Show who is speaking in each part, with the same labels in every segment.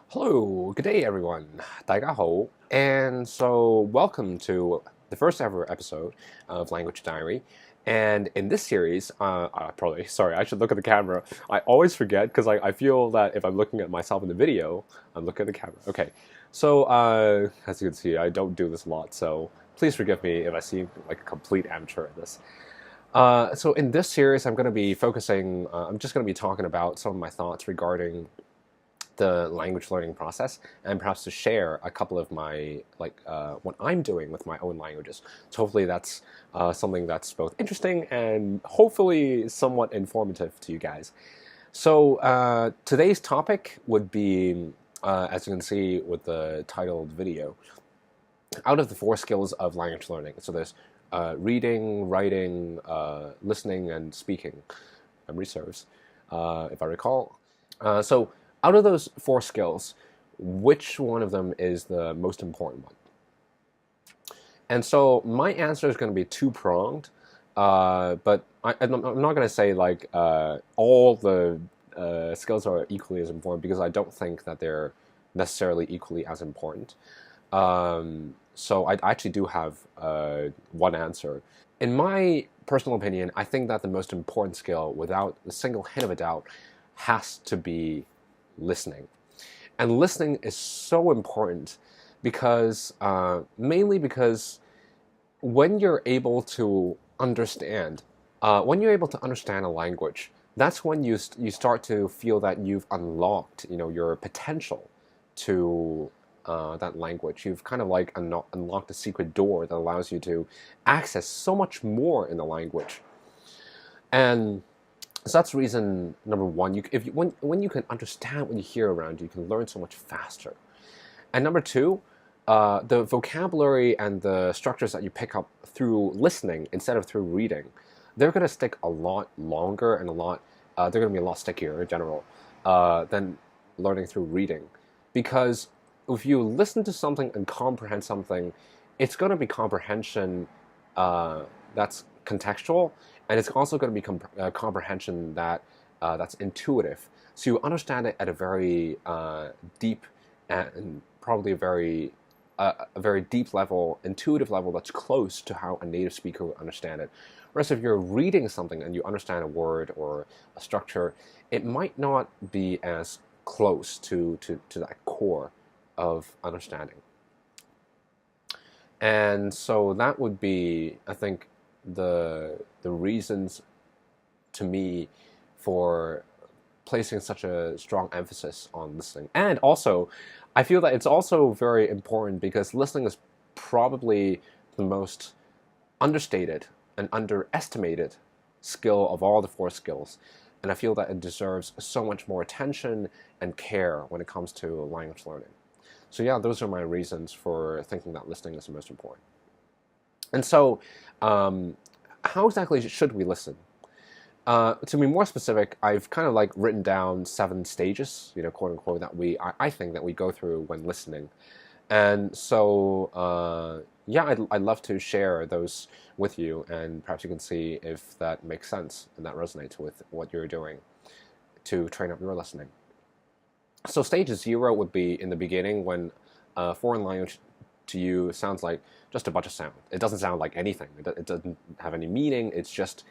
Speaker 1: Hello, good day everyone. 大家好. And so welcome to the first ever episode of Language Diary. And in this series, sorry, I should look at the camera. I always forget because I feel that if I'm looking at myself in the video, I'm looking at the camera. Okay, so as you can see, I don't do this a lot, so please forgive me if I seem like a complete amateur at this. So in this series, I'm going to be focusing, I'm just going to be talking about some of my thoughts regarding the language learning process and perhaps to share a couple of my what I'm doing with my own languages. So hopefully that's something that's both interesting and hopefully somewhat informative to you guys. So today's topic would be, as you can see with the titled video, out of the 4 skills of language learning. So there's reading, writing, listening, and speaking, memory serves, if I recall. So out of those 4 skills, which one of them is the most important one? And so my answer is going to be two-pronged, but I'm not going to say like all the skills are equally as important because I don't think that they're necessarily equally as important. So I actually do have one answer. In my personal opinion, I think that the most important skill, without a single hint of a doubt, has to be listening. And listening is so important because, mainly because when you're able to understand, a language, that's when you start to feel that you've unlocked, your potential to that language. You've kind of like unlocked a secret door that allows you to access so much more in the language. And so that's reason number one. When you can understand what you hear around you, you can learn so much faster. And number two, the vocabulary and the structures that you pick up through listening instead of through reading, they're going to stick a lot longer and they're going to be a lot stickier in general than learning through reading. Because if you listen to something and comprehend something, it's going to be comprehension that's contextual, and it's also going to be comprehension that's intuitive. So you understand it at a very deep and probably a very deep level, intuitive level that's close to how a native speaker would understand it. Whereas if you're reading something and you understand a word or a structure, it might not be as close to that core of understanding. And so that would be, I think, the reasons to me for placing such a strong emphasis on listening. And also, I feel that it's also very important because listening is probably the most understated and underestimated skill of all the 4 skills. And I feel that it deserves so much more attention and care when it comes to language learning. So yeah, those are my reasons for thinking that listening is the most important. And so, how exactly should we listen? To be more specific, I've kind of like written down 7 stages, quote unquote, that I think that we go through when listening. And so, yeah, I'd love to share those with you, and perhaps you can see if that makes sense and that resonates with what you're doing to train up your listening. So stage 0 would be in the beginning when a foreign language to you sounds like just a bunch of sound. It doesn't sound like anything. It doesn't have any meaning. It's just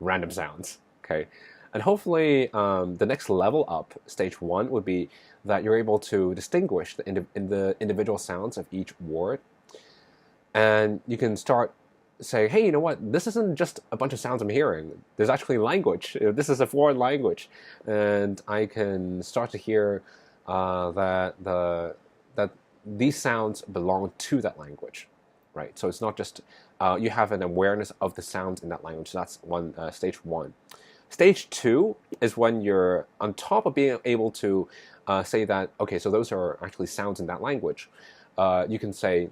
Speaker 1: random sounds. Okay, and hopefully the next level up, stage 1, would be that you're able to distinguish the individual sounds of each word, and you can start saying, hey, you know what? This isn't just a bunch of sounds I'm hearing. There's actually language. This is a foreign language, and I can start to hear that these sounds belong to that language, right? So it's not just you have an awareness of the sounds in that language. So that's stage 1. Stage 2 is when you're on top of being able to say that, okay, so those are actually sounds in that language. You can say,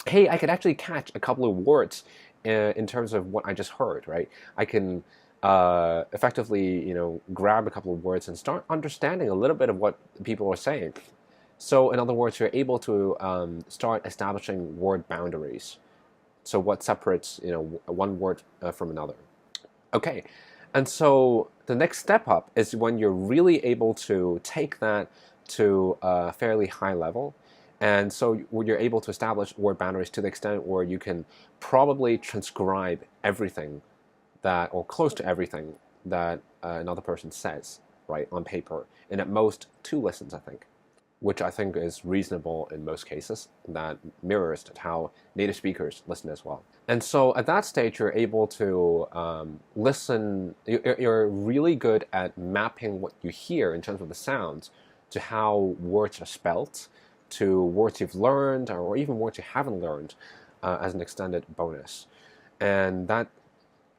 Speaker 1: hey, I could actually catch a couple of words in terms of what I just heard, right? I can effectively, grab a couple of words and start understanding a little bit of what people are saying. So in other words, you're able to start establishing word boundaries. So what separates, one word from another. Okay, And so the next step up is when you're really able to take that to a fairly high level. And so when you're able to establish word boundaries to the extent where you can probably transcribe everything that, or close to everything that another person says, right, on paper, in at most 2 listens, I think, which I think is reasonable in most cases. That mirrors how native speakers listen as well. And so at that stage, you're able to listen, you're really good at mapping what you hear in terms of the sounds to how words are spelt, to words you've learned, or even words you haven't learned as an extended bonus. And that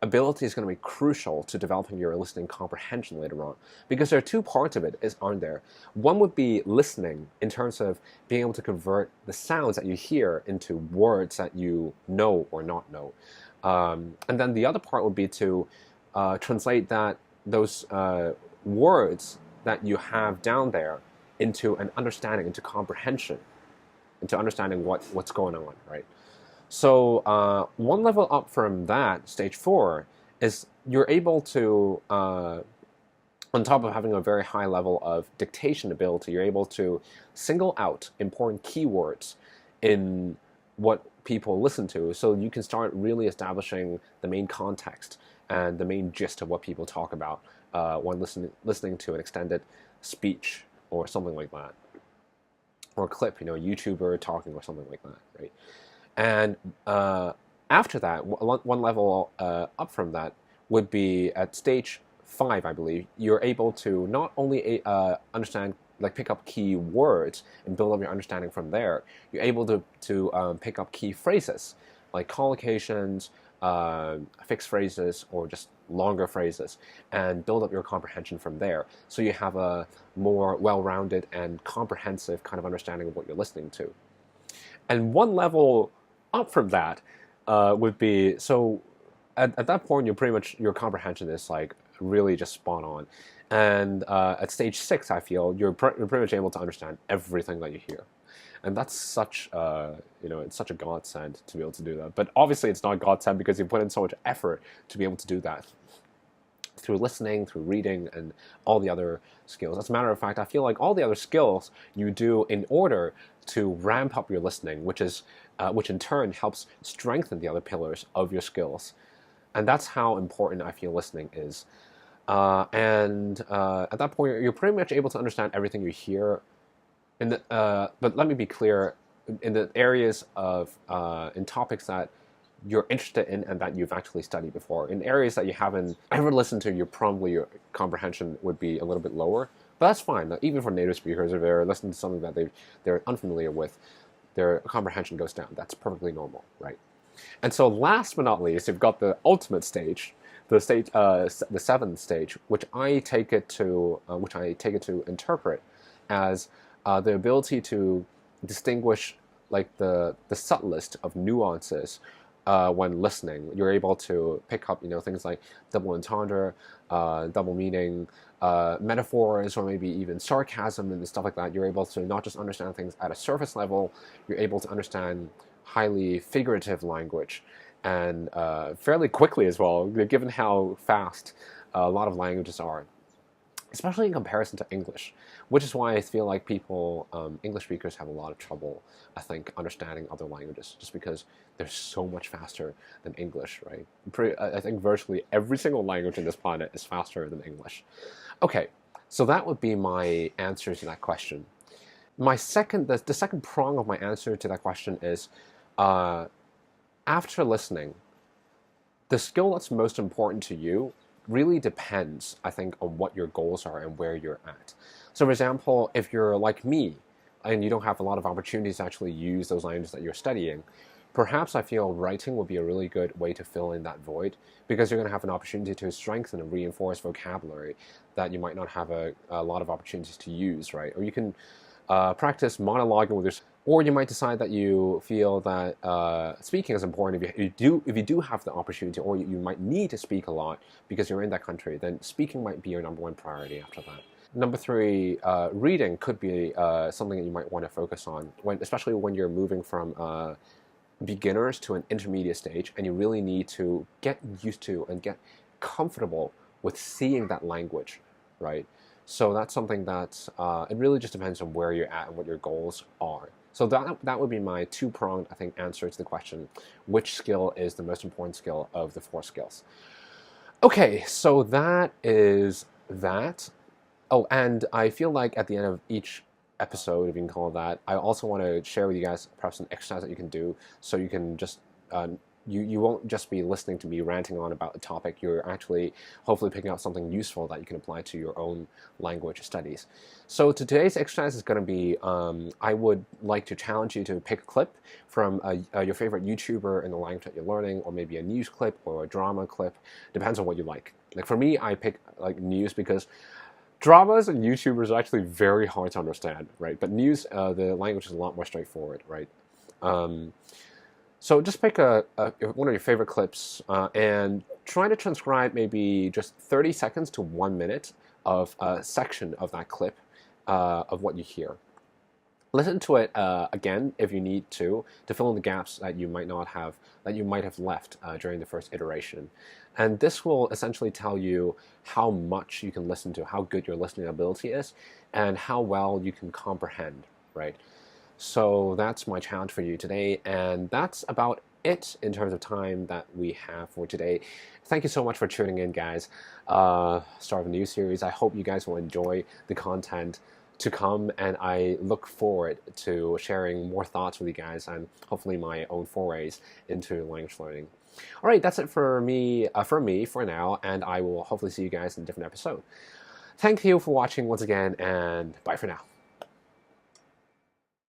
Speaker 1: ability is going to be crucial to developing your listening comprehension later on, because there are 2 parts of it, aren't there? One would be listening in terms of being able to convert the sounds that you hear into words that you know or not know. And then the other part would be to translate those words that you have down there into an understanding, into comprehension, into understanding what's going on, right? So one level up from that, stage 4, is you're able to, on top of having a very high level of dictation ability, you're able to single out important keywords in what people listen to, so you can start really establishing the main context and the main gist of what people talk about when listening to an extended speech or something like that, or a clip, a YouTuber talking or something like that, right? And after that, one level up from that would be at stage 5, I believe. You're able to not only understand, pick up key words and build up your understanding from there. You're able to pick up key phrases, like collocations, fixed phrases, or just longer phrases, and build up your comprehension from there. So you have a more well-rounded and comprehensive kind of understanding of what you're listening to. And one level up from that would be, so at that point, your comprehension is really just spot on. And at stage 6, I feel you're pretty much able to understand everything that you hear. And that's such it's such a godsend to be able to do that. But obviously it's not godsend because you put in so much effort to be able to do that through listening, through reading, and all the other skills. As a matter of fact, I feel like all the other skills you do in order to ramp up your listening, which in turn helps strengthen the other pillars of your skills. And that's how important I feel listening is. At that point, you're pretty much able to understand everything you hear. But let me be clear, in the areas of in topics that you're interested in and that you've actually studied before. In areas that you haven't ever listened to, your comprehension would be a little bit lower. But that's fine. Even for native speakers, if they're listening to something that they're unfamiliar with, their comprehension goes down. That's perfectly normal, right? And so last but not least, you've got the ultimate stage, the 7th stage, which I take it to interpret as the ability to distinguish the subtlest of nuances when listening. You're able to pick up things like double entendre, double meaning, metaphors, or maybe even sarcasm and stuff like that. You're able to not just understand things at a surface level, you're able to understand highly figurative language, and fairly quickly as well, given how fast a lot of languages are, especially in comparison to English, which is why I feel like English speakers have a lot of trouble, I think, understanding other languages, just because they're so much faster than English, right? I think virtually every single language on this planet is faster than English. Okay, so that would be my answer to that question. The second prong of my answer to that question is, after listening, the skill that's most important to you really depends, I think, on what your goals are and where you're at. So for example, if you're like me and you don't have a lot of opportunities to actually use those languages that you're studying, perhaps I feel writing would be a really good way to fill in that void, because you're going to have an opportunity to strengthen and reinforce vocabulary that you might not have a lot of opportunities to use, right? Or you can practice monologuing with yourself. Or you might decide that you feel that speaking is important. If you do have the opportunity, or you might need to speak a lot because you're in that country, then speaking might be your #1 priority after that. Number 3, reading could be something that you might want to focus on, especially when you're moving from beginners to an intermediate stage, and you really need to get used to and get comfortable with seeing that language, right? So that's something that it really just depends on where you're at and what your goals are. So that would be my two-pronged, I think, answer to the question, which skill is the most important skill of the 4 skills? Okay, so that is that. Oh, and I feel like at the end of each episode, if you can call it that, I also want to share with you guys perhaps an exercise that you can do so you can just you won't just be listening to me ranting on about a topic. You're actually hopefully picking up something useful that you can apply to your own language studies. So today's exercise is going to be I would like to challenge you to pick a clip from your favorite YouTuber in the language that you're learning, or maybe a news clip or a drama clip. Depends on what you like. Like for me, I pick like news because dramas and YouTubers are actually very hard to understand, right? But news, the language is a lot more straightforward, right? So just pick one of your favorite clips and try to transcribe maybe just 30 seconds to 1 minute of a section of that clip of what you hear. Listen to it again if you need to fill in the gaps that you might have left during the first iteration. And this will essentially tell you how much you can listen to, how good your listening ability is, and how well you can comprehend, right? So that's my challenge for you today, and that's about it in terms of time that we have for today. Thank you so much for tuning in, guys. Start of a new series. I hope you guys will enjoy the content to come, and I look forward to sharing more thoughts with you guys and hopefully my own forays into language learning. All right, that's it for me for now, and I will hopefully see you guys in a different episode. Thank you for watching once again, and bye for now.